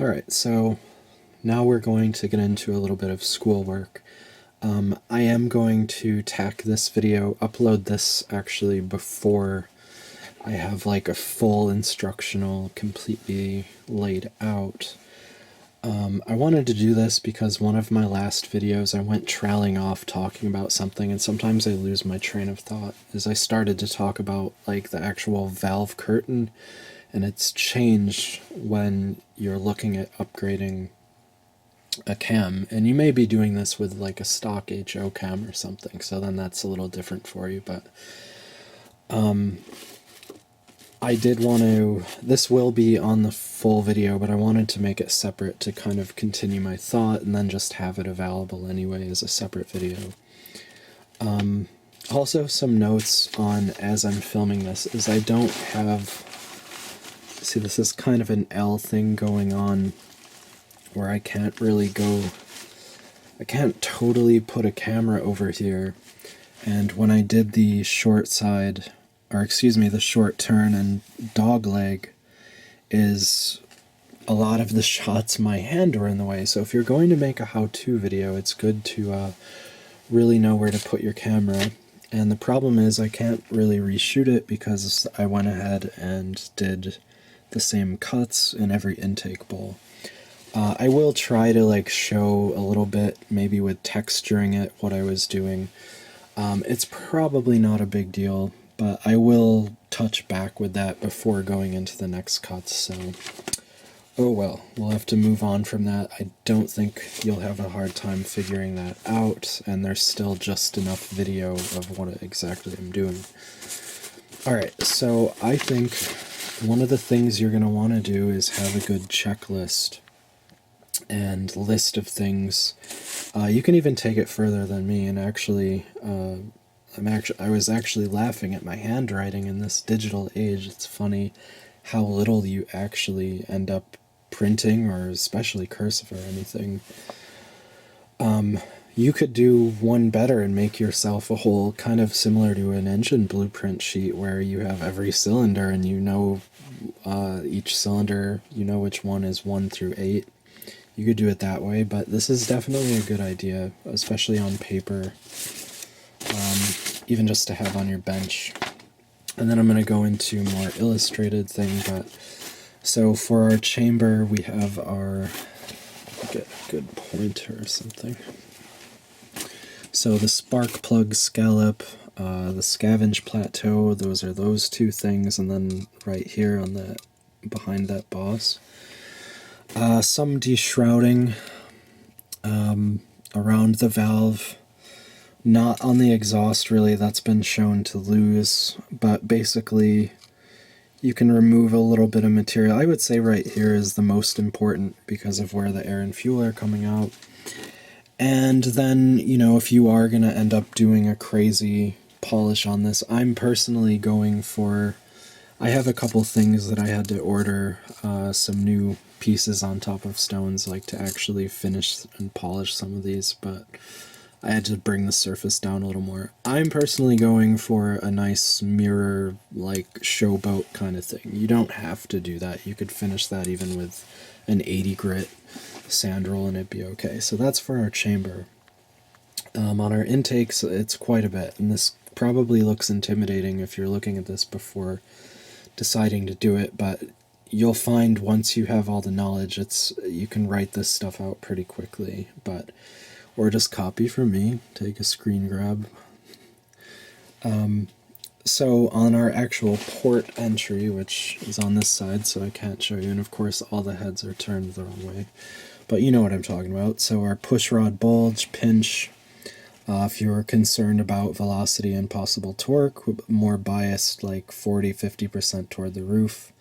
Alright, so now we're going to get into a little bit of schoolwork. I am going to tack this video, upload this actually before I have like a full instructional completely laid out. I wanted to do this because one of my last videos I went trailing off talking about something, and sometimes I lose my train of thought, as I started to talk about like the actual valve curtain, and it's changed when you're looking at upgrading a cam, and you may be doing this with like a stock HO cam or something, so then that's a little different for you, but I did want to, this will be on the full video, but I wanted to make it separate to kind of continue my thought and then just have it available anyway as a separate video. Also, some notes on as I'm filming this is I don't have, see, this is kind of an L thing going on where I can't really go, I can't totally put a camera over here, and when I did the short side, or excuse me, the short turn and dog leg, is a lot of the shots my hand were in the way. So if you're going to make a how-to video, it's good to really know where to put your camera. And the problem is I can't really reshoot it because I went ahead and did the same cuts in every intake bowl. I will try to like show a little bit, maybe with texturing it, what I was doing. It's probably not a big deal, but I will touch back with that before going into the next cuts, so oh well, we'll have to move on from that. I don't think you'll have a hard time figuring that out, and there's still just enough video of what exactly I'm doing. Alright, so I think one of the things you're going to want to do is have a good checklist and list of things. You can even take it further than me, and actually, I was actually laughing at my handwriting in this digital age. It's funny how little you actually end up printing, or especially cursive or anything. You could do one better and make yourself a whole, kind of similar to an engine blueprint sheet, where you have every cylinder and you know each cylinder, you know which one is 1 through 8. You could do it that way, but this is definitely a good idea, especially on paper, even just to have on your bench. And then I'm going to go into more illustrated thing, but so for our chamber, we have our, get a good pointer or something. So the spark plug scallop, the Scavenge Plateau, those are those two things, and then right here on that, behind that boss. Some deshrouding around the valve, not on the exhaust really, that's been shown to lose, but basically you can remove a little bit of material. I would say right here is the most important because of where the air and fuel are coming out. And then, you know, if you are going to end up doing a crazy polish on this, I'm personally going for, I have a couple things that I had to order, some new pieces on top of stones, like to actually finish and polish some of these, but I had to bring the surface down a little more. I'm personally going for a nice mirror, like showboat kind of thing. You don't have to do that. You could finish that even with an 80 grit sand roll and it'd be okay. So that's for our chamber. On our intakes, it's quite a bit, and this probably looks intimidating if you're looking at this before deciding to do it, but you'll find once you have all the knowledge, you can write this stuff out pretty quickly, or just copy from me, take a screen grab. So on our actual port entry, which is on this side, so I can't show you, and of course all the heads are turned the wrong way, but you know what I'm talking about. So our push rod bulge, pinch, if you're concerned about velocity and possible torque, more biased like 40-50% toward the roof.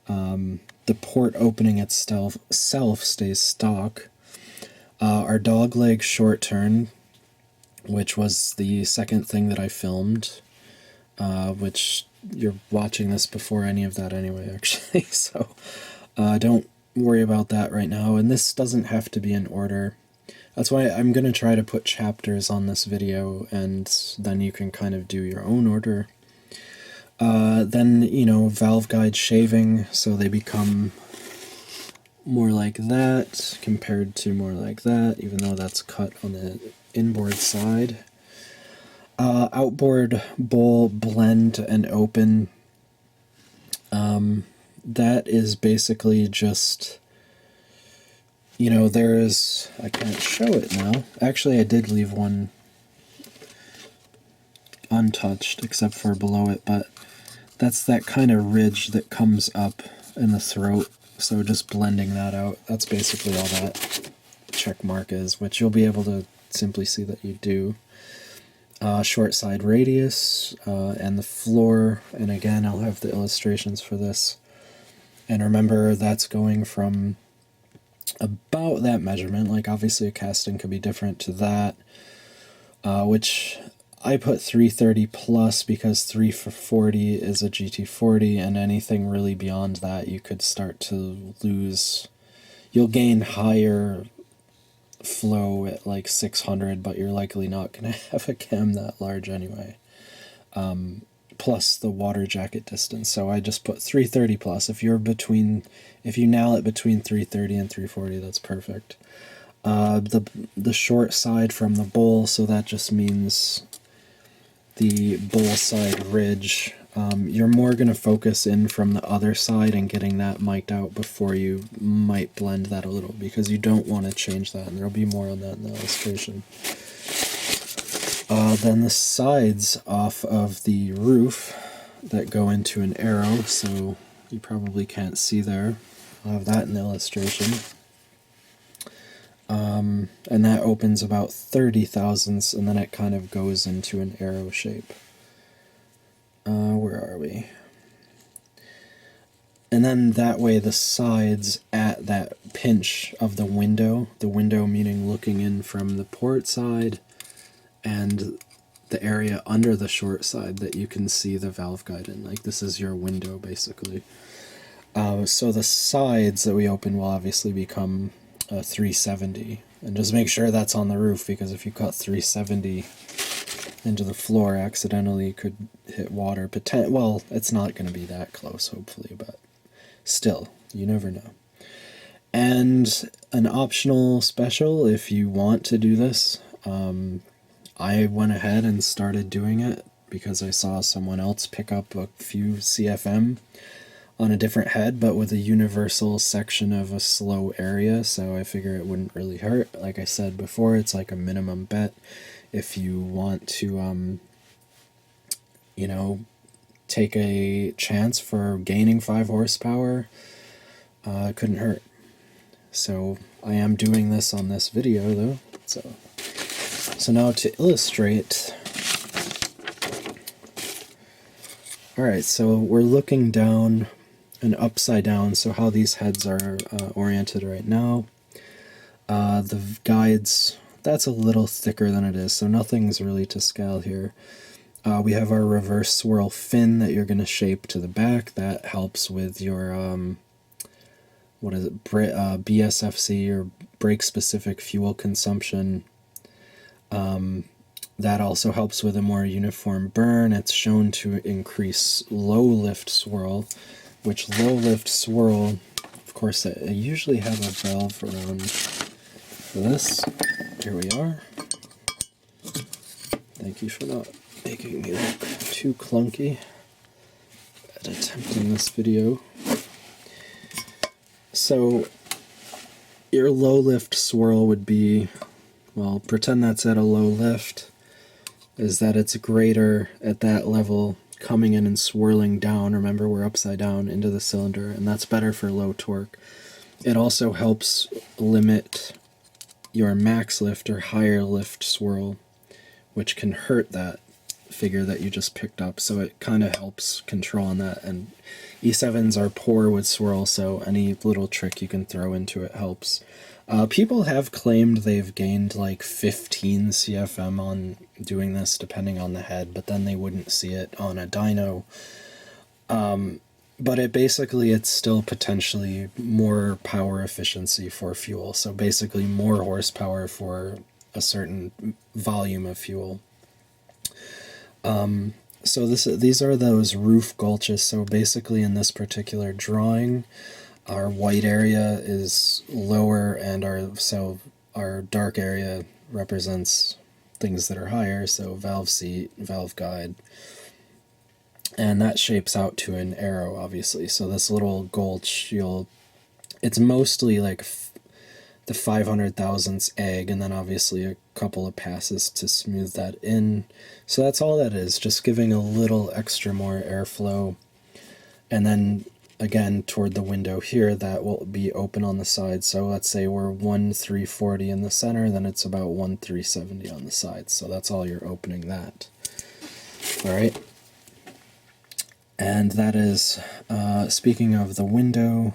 The port opening itself stays stock. Our dog leg short turn, which was the second thing that I filmed, which you're watching this before any of that anyway, actually, so don't worry about that right now, and this doesn't have to be in order. That's why I'm going to try to put chapters on this video, and then you can kind of do your own order. Then, you know, valve guide shaving, so they become more like that compared to more like that, even though that's cut on the inboard side. Outboard bowl blend and open. That is basically just, you know, there is, I can't show it now. Actually, I did leave one untouched except for below it, but that's that kind of ridge that comes up in the throat. So just blending that out, that's basically all that check mark is, which you'll be able to simply see that you do. Short side radius, and the floor, and again I'll have the illustrations for this. And remember, that's going from about that measurement, like obviously a casting could be different to that, which I put 330 plus because 340 is a GT40, and anything really beyond that you could start to lose. You'll gain higher flow at like 600, but you're likely not going to have a cam that large anyway. Plus the water jacket distance, so I just put 330 plus. If you nail it between 330 and 340, that's perfect. The short side from the bowl, so that just means the bowl side ridge. You're more going to focus in from the other side and getting that mic'd out before you might blend that a little, because you don't want to change that, and there'll be more on that in the illustration. Then the sides off of the roof that go into an arrow, so you probably can't see there. I'll have that in the illustration. And that opens about 30 thousandths, and then it kind of goes into an arrow shape. Where are we? And then that way the sides at that pinch of the window meaning looking in from the port side, and the area under the short side that you can see the valve guide in. Like, this is your window, basically. So the sides that we open will obviously become 370. And just make sure that's on the roof, because if you cut 370 into the floor accidentally, you could hit water. Well, it's not going to be that close, hopefully, but still, you never know. And an optional special, if you want to do this, I went ahead and started doing it because I saw someone else pick up a few CFM on a different head, but with a universal section of a slow area, so I figure it wouldn't really hurt. Like I said before, it's like a minimum bet. If you want to, you know, take a chance for gaining 5 horsepower, it couldn't hurt. So I am doing this on this video, though. So now to illustrate. Alright, so we're looking down and upside down, so how these heads are oriented right now. The guides, that's a little thicker than it is, so nothing's really to scale here. We have our reverse swirl fin that you're going to shape to the back. That helps with your, what is it, BSFC, or brake-specific fuel consumption. That also helps with a more uniform burn. It's shown to increase low-lift swirl, which low-lift swirl, of course, I usually have a valve around for this. Here we are. Thank you for not making me look too clunky at attempting this video. So your low lift swirl would be, well, pretend that's at a low lift, is that it's greater at that level, coming in and swirling down. Remember, we're upside down into the cylinder, and that's better for low torque. It also helps limit your max lift or higher lift swirl, which can hurt that figure that you just picked up, so it kind of helps control on that. And E7s are poor with swirl, so any little trick you can throw into it helps. People have claimed they've gained like 15 CFM on doing this, depending on the head, but then they wouldn't see it on a dyno. But it's still potentially more power efficiency for fuel, so basically more horsepower for a certain volume of fuel. So these are those roof gulches. So basically in this particular drawing, our white area is lower, and our dark area represents things that are higher, so valve seat, valve guide. And that shapes out to an arrow, obviously. So this little gulch, it's mostly like the 500,000ths egg, and then obviously a couple of passes to smooth that in. So that's all that is, just giving a little extra more airflow. And then again, toward the window here, that will be open on the side. So let's say we're 1,340 in the center, then it's about 1,370 on the side. So that's all you're opening that. All right. And that is, speaking of the window,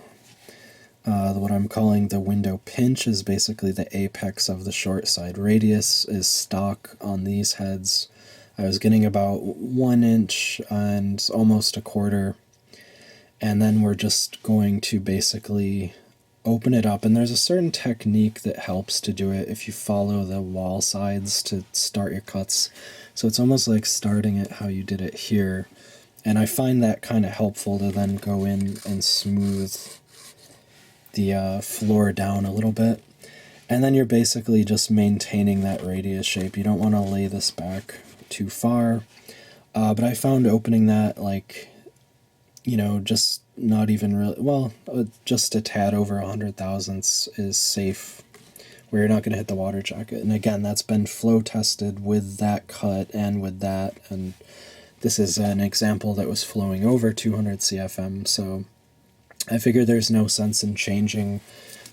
what I'm calling the window pinch is basically the apex of the short side radius is stock on these heads. I was getting about 1 inch and almost a quarter. And then we're just going to basically open it up. And there's a certain technique that helps to do it if you follow the wall sides to start your cuts. So it's almost like starting it how you did it here. And I find that kind of helpful to then go in and smooth the floor down a little bit. And then you're basically just maintaining that radius shape. You don't want to lay this back too far. But I found opening that, like, just not even really, well, just a tad over 100,000ths is safe, where you're not going to hit the water jacket. And again, that's been flow tested with that cut and with that. And this is an example that was flowing over 200 CFM, so I figured there's no sense in changing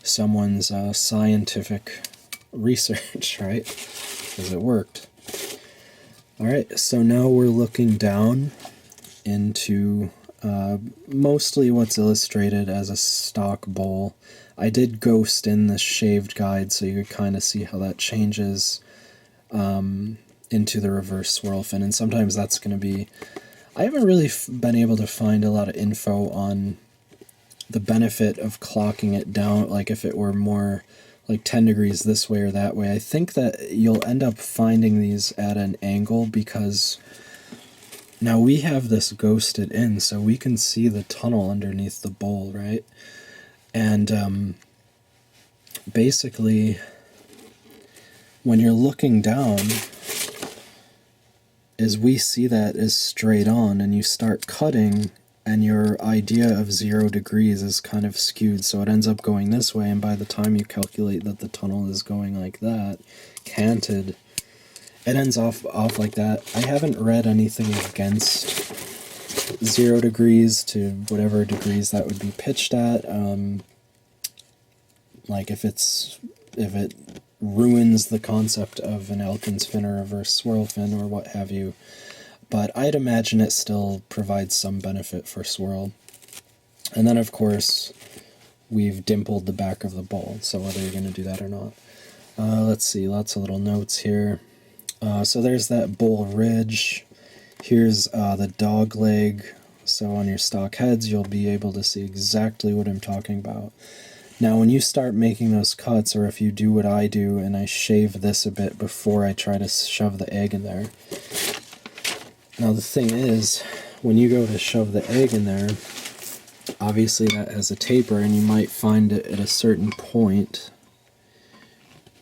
someone's scientific research, right? Because it worked. All right, so now we're looking down into mostly what's illustrated as a stock bowl. I did ghost in the shaved guide so you could kind of see how that changes into the reverse swirl fin, and sometimes that's going to be... I haven't really been able to find a lot of info on the benefit of clocking it down, like if it were more like 10 degrees this way or that way. I think that you'll end up finding these at an angle, because now we have this ghosted in, so we can see the tunnel underneath the bowl, right? And basically, when you're looking down, is we see that as straight on, and you start cutting, and your idea of 0 degrees is kind of skewed, so it ends up going this way, and by the time you calculate that the tunnel is going like that, canted, it ends off like that. I haven't read anything against 0 degrees to whatever degrees that would be pitched at. Like if it ruins the concept of an Elkins fin or reverse swirl fin or what have you, but I'd imagine it still provides some benefit for swirl. And then of course we've dimpled the back of the bowl, so whether you're going to do that or not. Let's see, lots of little notes here. So there's that bowl ridge. Here's the dog leg. So on your stock heads you'll be able to see exactly what I'm talking about. Now when you start making those cuts, or if you do what I do and I shave this a bit before I try to shove the egg in there. Now the thing is, when you go to shove the egg in there, obviously that has a taper, and you might find it at a certain point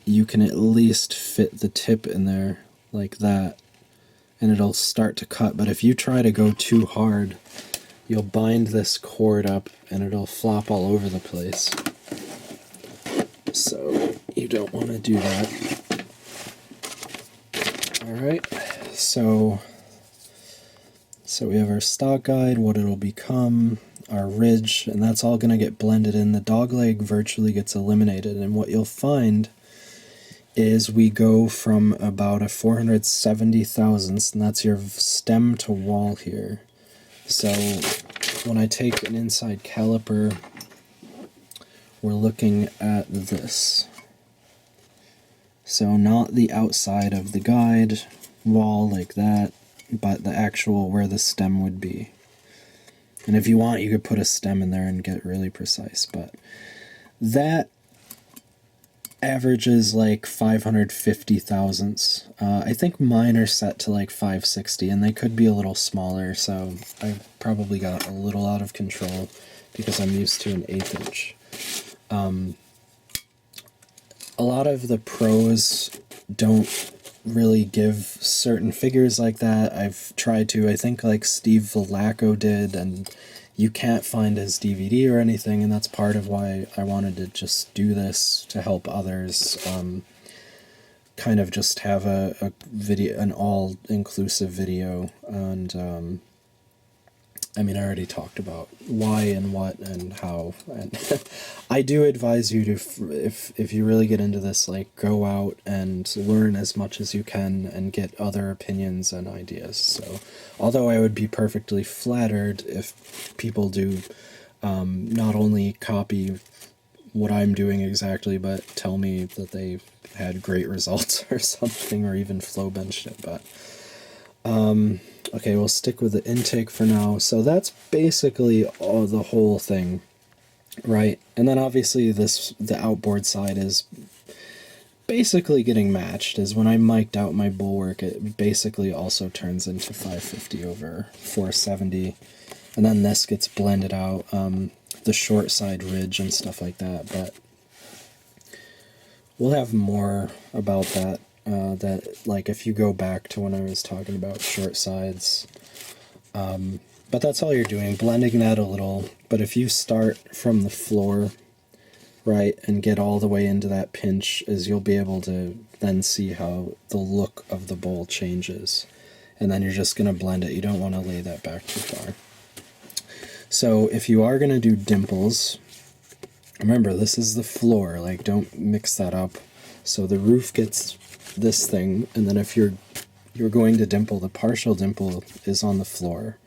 you can at least fit the tip in there like that, and it'll start to cut. But if you try to go too hard, you'll bind this cord up and it'll flop all over the place. So you don't want to do that. Alright, so we have our stock guide, what it'll become, our ridge, and that's all going to get blended in. The dog leg virtually gets eliminated, and what you'll find is we go from about a 470 thousandths, and that's your stem to wall here. So when I take an inside caliper, we're looking at this. So not the outside of the guide wall like that, but the actual where the stem would be. And if you want, you could put a stem in there and get really precise, but that averages like 550 thousandths. I think mine are set to like 560, and they could be a little smaller, so I probably got a little out of control. because I'm used to an 1/8 inch. A lot of the pros don't really give certain figures like that. I've tried to, I think like Steve Villacco did, and you can't find his DVD or anything, and that's part of why I wanted to just do this, to help others kind of just have a video, an all-inclusive video. And I mean, I already talked about why and what and how, and I do advise you to, if you really get into this, like, go out and learn as much as you can and get other opinions and ideas. So, although I would be perfectly flattered if people do not only copy what I'm doing exactly, but tell me that they've had great results or something, or even flow benched it, but okay, we'll stick with the intake for now. So that's basically the whole thing, right? And then obviously the outboard side is basically getting matched. Is when I mic'd out my bulwark, it basically also turns into 550 over 470, and then this gets blended out, the short side ridge and stuff like that. But we'll have more about that. That, like, if you go back to when I was talking about short sides, but that's all you're doing, blending that a little. But if you start from the floor, right, and get all the way into that pinch, is you'll be able to then see how the look of the bowl changes, and then you're just going to blend it. You don't want to lay that back too far. So if you are going to do dimples, remember, this is the floor, like, don't mix that up. So the roof gets this thing, and then if you're going to dimple, the partial dimple is on the floor,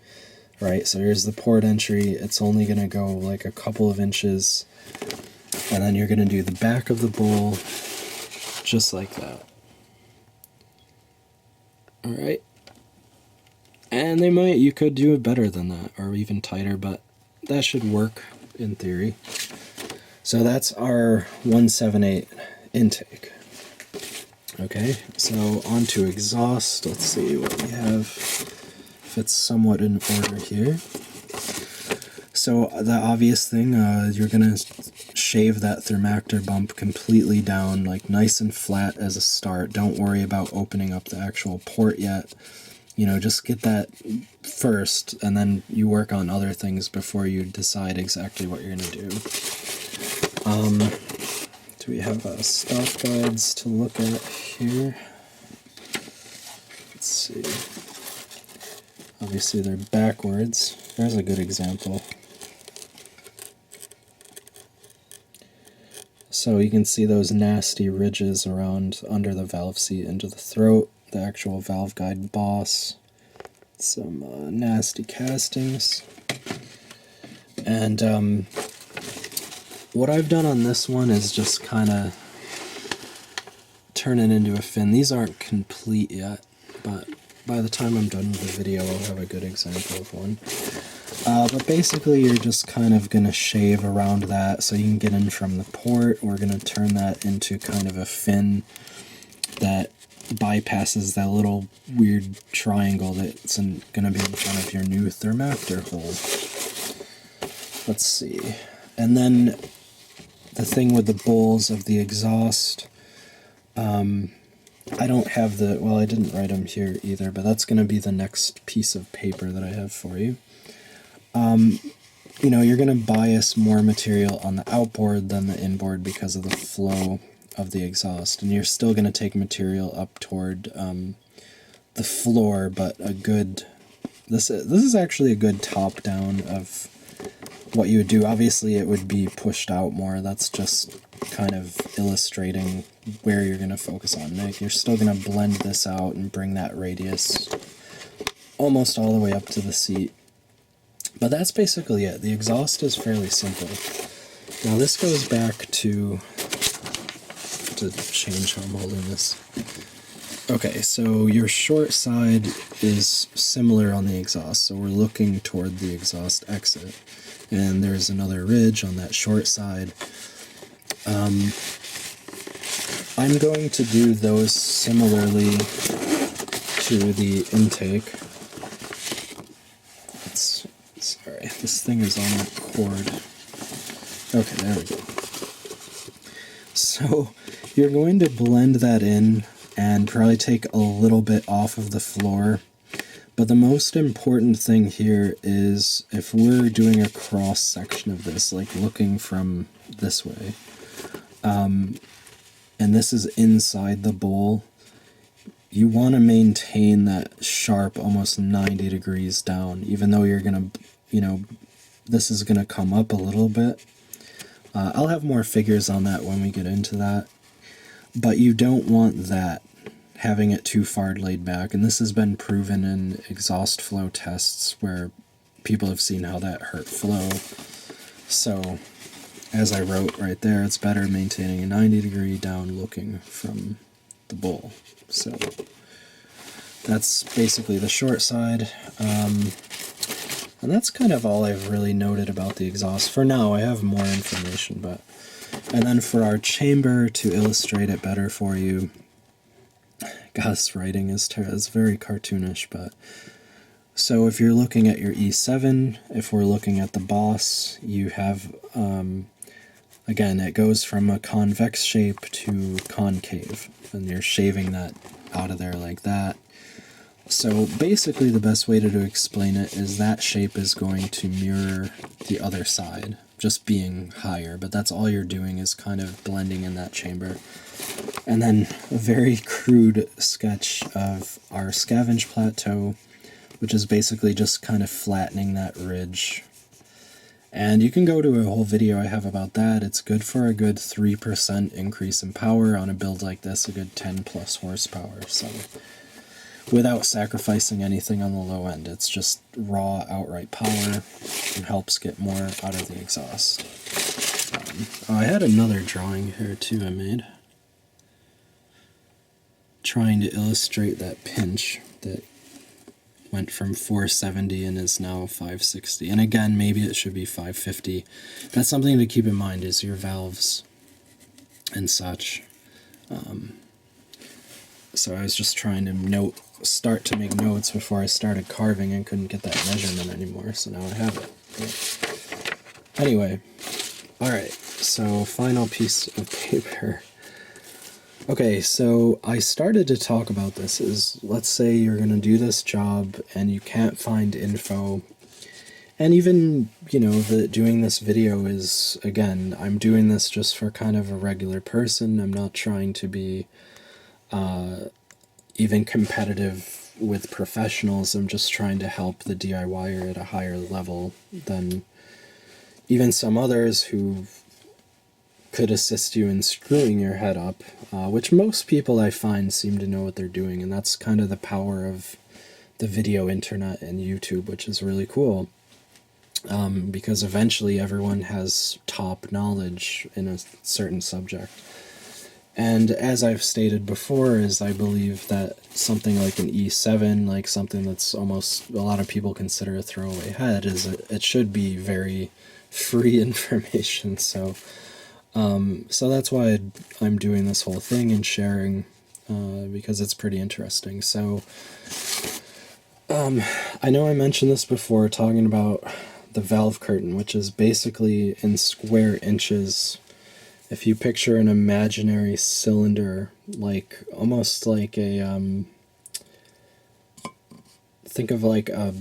right? So here's the port entry. It's only going to go like a couple of inches, and then you're going to do the back of the bowl just like that. All right. And you could do it better than that, or even tighter, but that should work in theory. So that's our 178 intake. Okay, so on to exhaust. Let's see what we have, if it's somewhat in order here. So the obvious thing, you're going to shave that thermactor bump completely down, like nice and flat as a start. Don't worry about opening up the actual port yet. You know, just get that first, and then you work on other things before you decide exactly what you're going to do. Do we have stock guides to look at here? Let's see. Obviously they're backwards. There's a good example. So you can see those nasty ridges around under the valve seat into the throat, the actual valve guide boss, some nasty castings. And what I've done on this one is just kind of turn it into a fin. These aren't complete yet, but by the time I'm done with the video, I'll have a good example of one. But basically, you're just kind of going to shave around that so you can get in from the port. We're going to turn that into kind of a fin that bypasses that little weird triangle that's going to be in front of your new thermactor hole. Let's see. And then the thing with the bowls of the exhaust, I don't have well, I didn't write them here either, but that's going to be the next piece of paper that I have for you. You know, you're going to bias more material on the outboard than the inboard because of the flow of the exhaust, and you're still going to take material up toward the floor, but this is actually a good top down of what you would do. Obviously it would be pushed out more. That's just kind of illustrating where you're going to focus on. Like, you're still going to blend this out and bring that radius almost all the way up to the seat. But that's basically it. The exhaust is fairly simple. Now this goes back to change how I'm holding this. Okay, so your short side is similar on the exhaust, so we're looking toward the exhaust exit. And there's another ridge on that short side. I'm going to do those similarly to the intake. Sorry, this This thing is on the cord. Okay, there we go. So you're going to blend that in and probably take a little bit off of the floor. But the most important thing here is if we're doing a cross section of this, like looking from this way, and this is inside the bowl, you want to maintain that sharp, almost 90 degrees down, even though you're going to, you know, this is going to come up a little bit. I'll have more figures on that when we get into that, but you don't want that having it too far laid back, and this has been proven in exhaust flow tests where people have seen how that hurt flow. So, as I wrote right there, it's better maintaining a 90 degree down looking from the bowl. So, that's basically the short side. And that's kind of all I've really noted about the exhaust. For now, I have more information, but... And then for our chamber, to illustrate it better for you, God, this writing is very cartoonish, but... So if you're looking at your E7, if we're looking at the boss, you have, again, it goes from a convex shape to concave, and you're shaving that out of there like that. So basically the best way to explain it is that shape is going to mirror the other side, just being higher, but that's all you're doing is kind of blending in that chamber. And then a very crude sketch of our Scavenge Plateau, which is basically just kind of flattening that ridge. And you can go to a whole video I have about that. It's good for a good 3% increase in power on a build like this, a good 10 plus horsepower. So without sacrificing anything on the low end, it's just raw outright power and helps get more out of the exhaust. I had another drawing here too I made, trying to illustrate that pinch that went from 470 and is now 560. And again, maybe it should be 550. That's something to keep in mind, is your valves and such. So I was just trying to start to make notes before I started carving and couldn't get that measurement anymore, so now I have it. But anyway, alright, so final piece of paper. Okay, so I started to talk about this is, let's say you're going to do this job and you can't find info, and even, you know, doing this video is, again, I'm doing this just for kind of a regular person. I'm not trying to be even competitive with professionals. I'm just trying to help the DIYer at a higher level than even some others who could assist you in screwing your head up, which most people I find seem to know what they're doing, and that's kind of the power of the video internet and YouTube, which is really cool, because eventually everyone has top knowledge in a certain subject. And as I've stated before, is I believe that something like an E7, like something that's almost a lot of people consider a throwaway head, it should be very free information. So that's why I'm doing this whole thing and sharing, because it's pretty interesting. So I know I mentioned this before, talking about the valve curtain, which is basically in square inches. If you picture an imaginary cylinder, like almost like a think of like a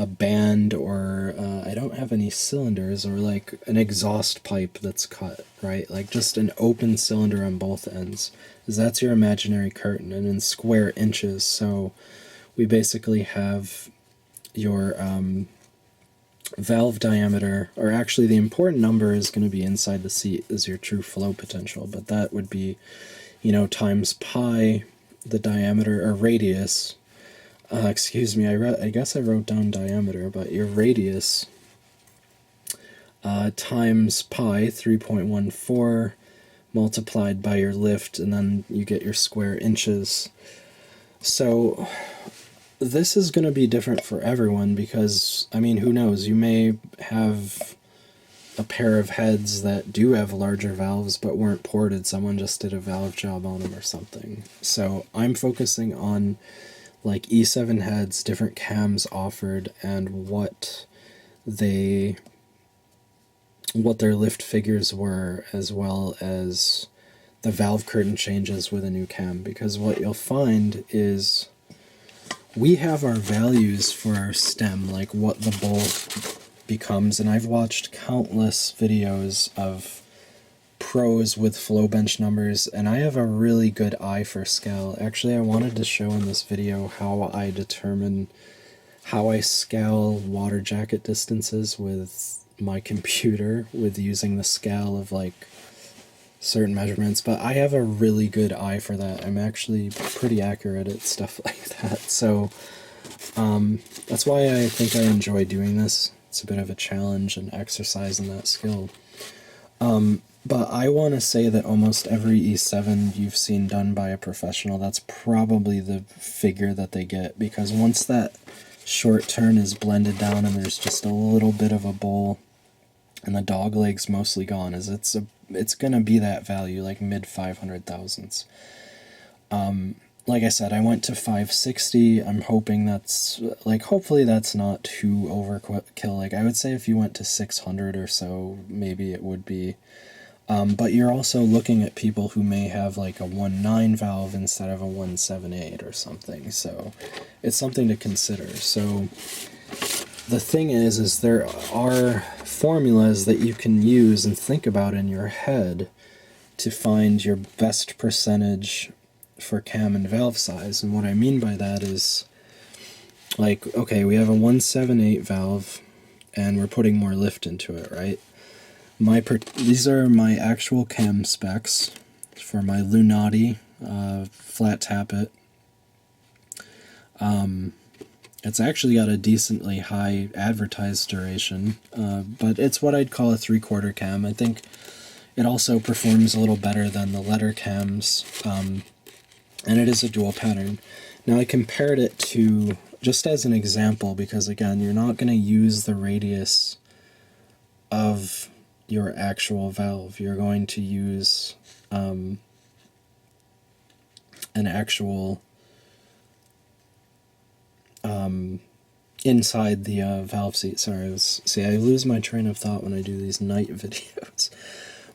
band, or I don't have any cylinders, or like an exhaust pipe that's cut, right? Like just an open cylinder on both ends. That's your imaginary curtain, and in square inches. So we basically have your valve diameter, or actually the important number is going to be inside the seat, is your true flow potential, but that would be, you know, times pi, the diameter, or radius. Excuse me, I guess I wrote down diameter, but your radius times pi, 3.14, multiplied by your lift, and then you get your square inches. So this is going to be different for everyone, because, I mean, who knows, you may have a pair of heads that do have larger valves but weren't ported, someone just did a valve job on them or something. So I'm focusing on like E7 heads, different cams offered, and what what their lift figures were, as well as the valve curtain changes with a new cam, because what you'll find is we have our values for our stem, like what the bowl becomes, and I've watched countless videos of pros with flow bench numbers, and I have a really good eye for scale. Actually, I wanted to show in this video how I determine how I scale water jacket distances with my computer with using the scale of like certain measurements, but I have a really good eye for that. I'm actually pretty accurate at stuff like that, so that's why I think I enjoy doing this. It's a bit of a challenge and exercise in that skill. But I want to say that almost every E7 you've seen done by a professional, that's probably the figure that they get, because once that short turn is blended down and there's just a little bit of a bowl and the dog leg's mostly gone, it's gonna be that value, like mid 500,000s. Like I said, I went to 560. I'm hoping hopefully that's not too overkill. Like, I would say if you went to 600 or so, maybe it would be. But you're also looking at people who may have like a 1.9 valve instead of a 1.78 or something, so it's something to consider. So the thing is there are formulas that you can use and think about in your head to find your best percentage for cam and valve size. And what I mean by that is, like, okay, we have a 1.78 valve and we're putting more lift into it, right? These are my actual cam specs for my Lunati flat tappet. It's actually got a decently high advertised duration, but it's what I'd call a 3/4 cam. I think it also performs a little better than the letter cams, and it is a dual pattern. Now I compared it to, just as an example, because again, you're not going to use the radius of your actual valve. You're going to use an actual inside the valve seat. Sorry, I lose my train of thought when I do these night videos.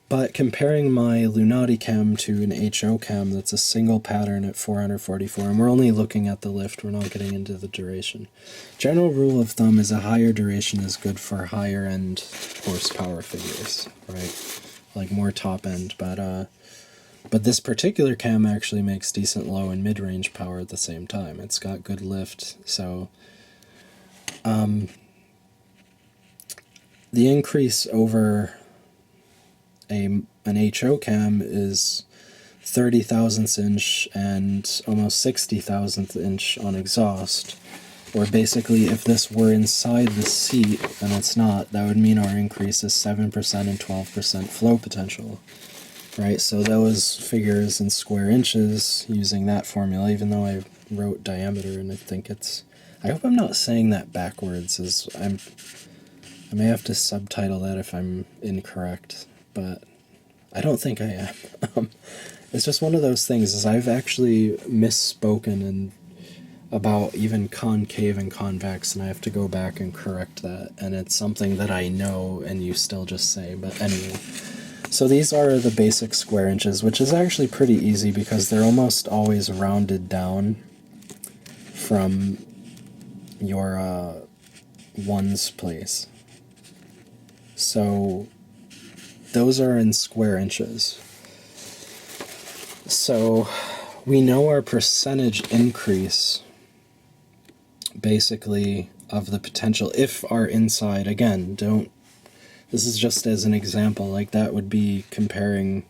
But comparing my Lunati cam to an HO cam that's a single pattern at 444, and we're only looking at the lift, we're not getting into the duration. General rule of thumb is a higher duration is good for higher end horsepower figures, right? Like more top end, but this particular cam actually makes decent low and mid-range power at the same time. It's got good lift, so the increase over an HO cam is 30 thousandths inch and almost 60 thousandth inch on exhaust. Or basically, if this were inside the seat, and it's not, that would mean our increase is 7% and 12% flow potential. Right, so those figures in square inches using that formula, even though I wrote diameter and I think it's... I hope I'm not saying that backwards, as I may have to subtitle that if I'm incorrect, but I don't think I am. It's just one of those things, is I've actually misspoken about even concave and convex, and I have to go back and correct that, and it's something that I know and you still just say, but anyway. So these are the basic square inches, which is actually pretty easy because they're almost always rounded down from your ones place. So those are in square inches. So we know our percentage increase, basically, of the potential if our inside, again, this is just as an example, like that would be comparing,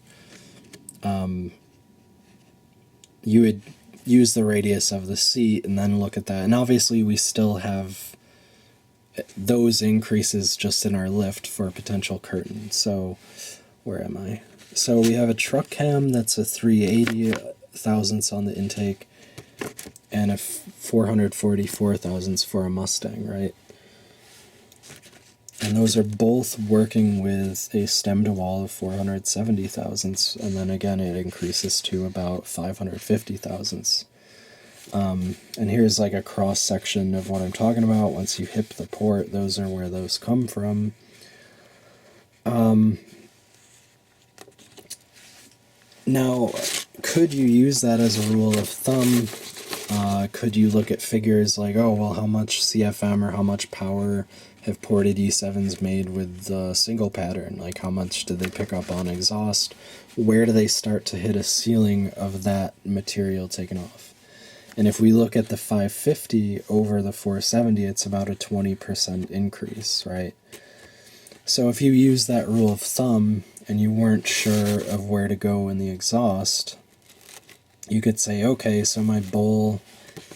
you would use the radius of the seat and then look at that, and obviously we still have those increases just in our lift for a potential curtain. So where am I? So we have a truck cam that's a 380 thousandths on the intake and a 444 thousandths for a Mustang, right? And those are both working with a stem to wall of 470 thousandths, and then again it increases to about 550 thousandths. And here's like a cross section of what I'm talking about. Once you hip the port, those are where those come from. Now, could you use that as a rule of thumb? Could you look at figures like, oh, well, how much CFM or how much power have ported E7s made with the single pattern? Like, how much did they pick up on exhaust? Where do they start to hit a ceiling of that material taken off? And if we look at the 550 over the 470, it's about a 20% increase, right? So if you use that rule of thumb and you weren't sure of where to go in the exhaust, you could say, okay, so my bowl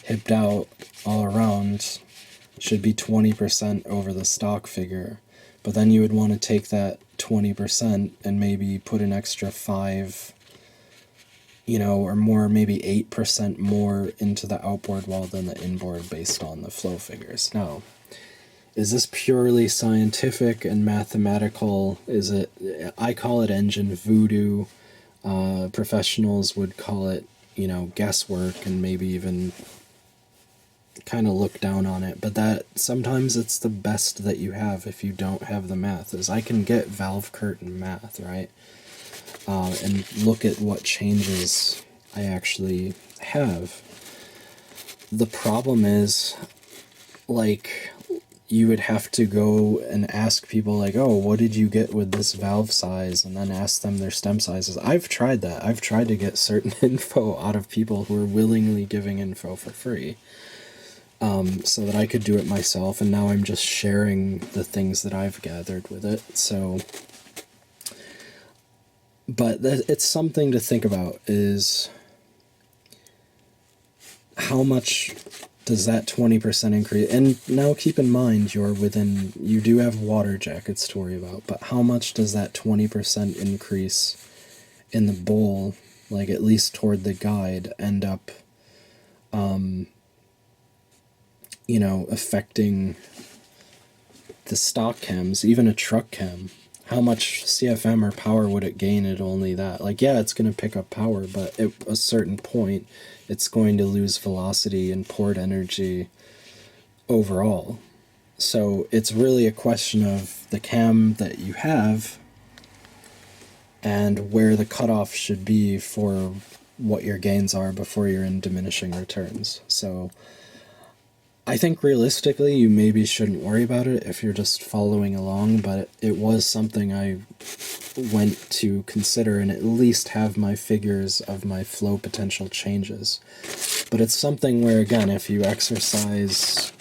hipped out all around should be 20% over the stock figure. But then you would want to take that 20% and maybe put an extra 5, or more, maybe 8% more into the outboard wall than the inboard based on the flow figures. Now, is this purely scientific and mathematical? Is it, I call it engine voodoo. Professionals would call it, guesswork, and maybe even kind of look down on it. But that sometimes it's the best that you have if you don't have the math. Is I can get valve curtain math, right? And look at what changes I actually have. The problem is, like, you would have to go and ask people, like, oh, what did you get with this valve size? And then ask them their stem sizes. I've tried that. I've tried to get certain info out of people who are willingly giving info for free, so that I could do it myself. And now I'm just sharing the things that I've gathered with it. So, but it's something to think about, is how much does that 20% increase? And now keep in mind, you do have water jackets to worry about, but how much does that 20% increase in the bowl, like at least toward the guide, end up, affecting the stock chems, even a truck chem? How much CFM or power would it gain at only that? Like, yeah, it's going to pick up power, but at a certain point, it's going to lose velocity and port energy overall. So it's really a question of the cam that you have and where the cutoff should be for what your gains are before you're in diminishing returns. So I think realistically you maybe shouldn't worry about it if you're just following along, but it was something I went to consider and at least have my figures of my flow potential changes. But it's something where, again, if you exercise,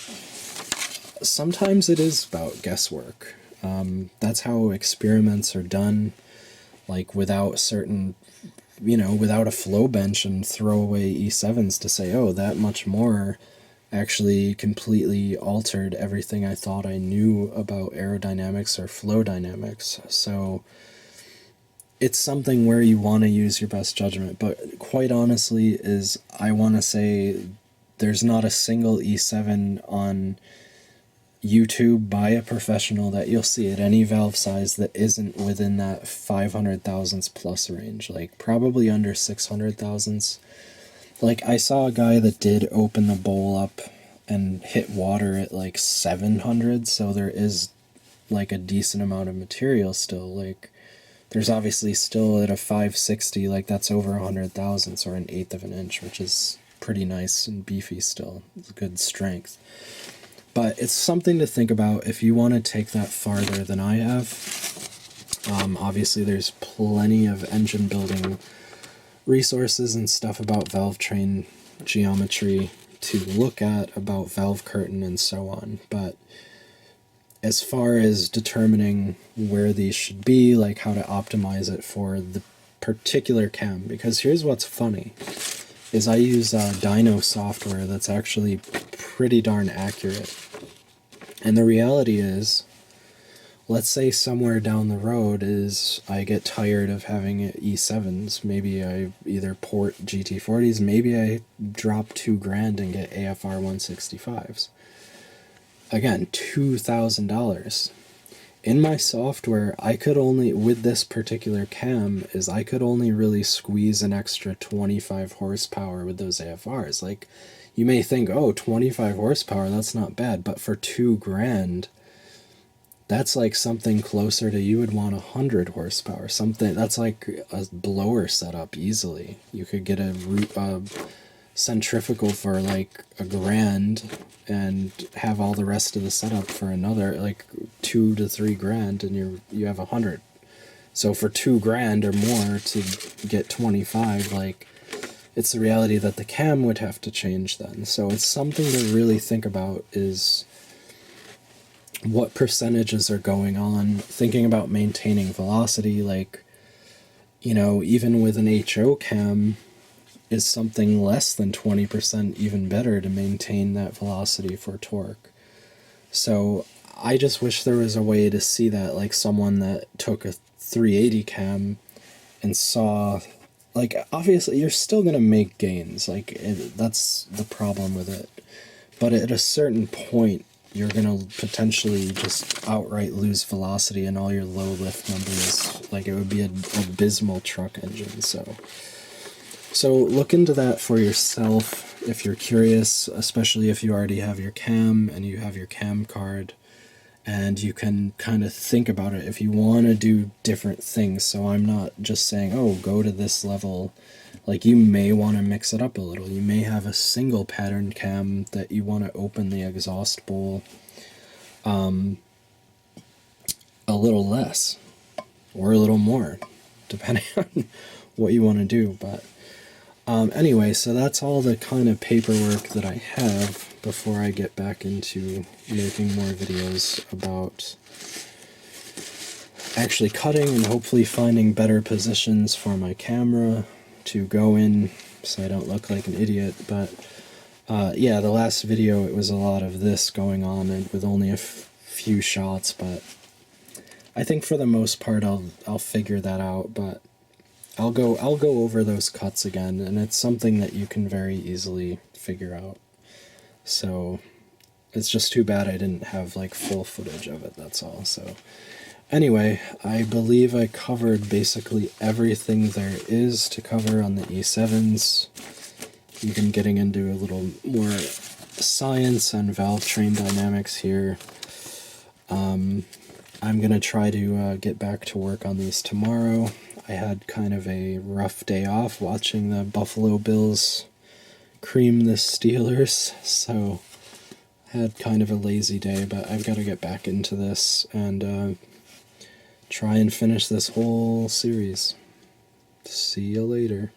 sometimes it is about guesswork. That's how experiments are done, like without a flow bench and throw away E7s to say, oh, that much more actually completely altered everything I thought I knew about aerodynamics or flow dynamics. So it's something where you want to use your best judgment, but quite honestly I want to say there's not a single E7 on YouTube by a professional that you'll see at any valve size that isn't within that 500 thousandths plus range, like probably under 600 thousandths. Like, I saw a guy that did open the bowl up and hit water at like 700, so there is like a decent amount of material still. Like, there's obviously still at a 560, like that's over 100 thousandths or an eighth of an inch, which is pretty nice and beefy still. It's good strength. But it's something to think about if you want to take that farther than I have. Obviously, there's plenty of engine building resources and stuff about valve train geometry to look at, about valve curtain and so on. But as far as determining where these should be, like how to optimize it for the particular cam, because here's what's funny, is I use dyno software that's actually pretty darn accurate. And the reality is, let's say somewhere down the road I get tired of having E7s. Maybe I either port GT40s, maybe I drop $2,000 and get AFR 165s. Again, $2,000. in my software, I could only, with this particular cam, is I could only really squeeze an extra 25 horsepower with those AFRs. Like, you may think, oh, 25 horsepower, that's not bad, but for $2,000, that's like something closer to, you would want 100 horsepower, something that's like a blower setup easily. You could get a centrifugal for like $1,000 and have all the rest of the setup for another like $2,000 to $3,000, and you have 100. So for $2,000 or more to get 25, like, it's the reality that the cam would have to change then. So it's something to really think about, is what percentages are going on, thinking about maintaining velocity. Like, you know, even with an HO cam, is something less than 20% even better to maintain that velocity for torque? So I just wish there was a way to see that, like someone that took a 380 cam and saw, like, obviously you're still going to make gains, like that's the problem with it, but at a certain point you're going to potentially just outright lose velocity, and all your low lift numbers, like, it would be an abysmal truck engine. So look into that for yourself if you're curious, especially if you already have your cam and you have your cam card, and you can kind of think about it if you want to do different things. So I'm not just saying, oh, go to this level. Like, you may want to mix it up a little. You may have a single pattern cam that you want to open the exhaust bowl a little less or a little more, depending on what you want to do. But anyway, so that's all the kind of paperwork that I have before I get back into making more videos about actually cutting and hopefully finding better positions for my camera to go in so I don't look like an idiot. But yeah, the last video, it was a lot of this going on and with only a few shots, but I think for the most part I'll figure that out. But I'll go over those cuts again, and it's something that you can very easily figure out. So it's just too bad I didn't have like full footage of it, that's all. So anyway, I believe I covered basically everything there is to cover on the E7s, even getting into a little more science and valve train dynamics here. I'm going to try to get back to work on these tomorrow. I had kind of a rough day off watching the Buffalo Bills cream the Steelers, so I had kind of a lazy day, but I've got to get back into this and try and finish this whole series. See you later.